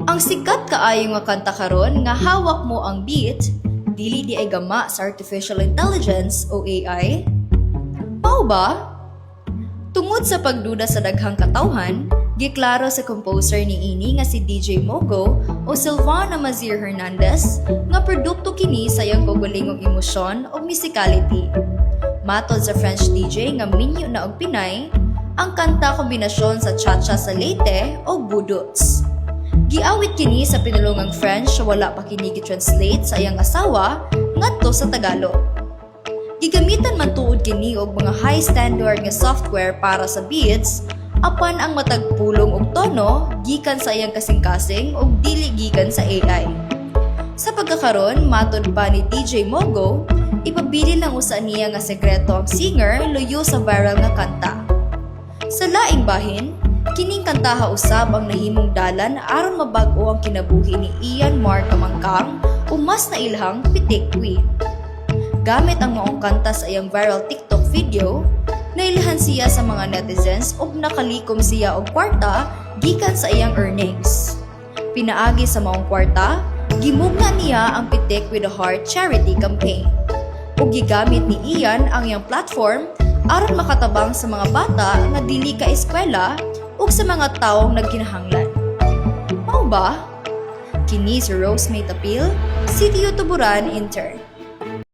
Ang sikat kaayo nga kanta karon nga hawak mo ang beat, dili di ay gama sa artificial intelligence o AI? Mao ba? Tungod sa pagduda sa daghang katawhan, giklaro sa composer ni ini nga si DJ Mogo o Silvana Mazir Hernandez nga produkto kini sa iyang kaugalingong emosyon o musicality. Matod sa French DJ nga minyo na og Pinay, ang kanta kombinasyon sa cha-cha sa Leyte o budots. Giawit kini sa pinulungang French wala pa kini gi-translate sa iyang asawa ngadto sa Tagalog. Gigamitan man tuod kini og mga high standard nga software para sa beats apan ang matag pulong og tono gikan sa iyang kasing-kasing ug dili gikan sa AI. Sa pagkakaron, matod pa ni DJ Mogo, ipabili lang usa niya nga sekreto ang singer luyo sa viral nga kanta. Sa laing bahin, kining kantaha usab ang nahimong dalan aron mabag-o ang kinabuhi ni Ian Mark Kamangkang o mas nailhang Pitik Queen. Gamit ang maong kanta sa iyang viral TikTok video, nailhan siya sa mga netizens ug nakalikom siya og kwarta gikan sa iyang earnings. Pinaagi sa maong kwarta, gimugna niya ang Pitik with a Heart charity campaign. Ug gigamit ni Ian ang iyang platform aron makatabang sa mga bata nga dili ka eskwela ug sa mga taong nagkinahanglan. Mao ba? Kini si Rosemate Appeal, City Tuburan Intern.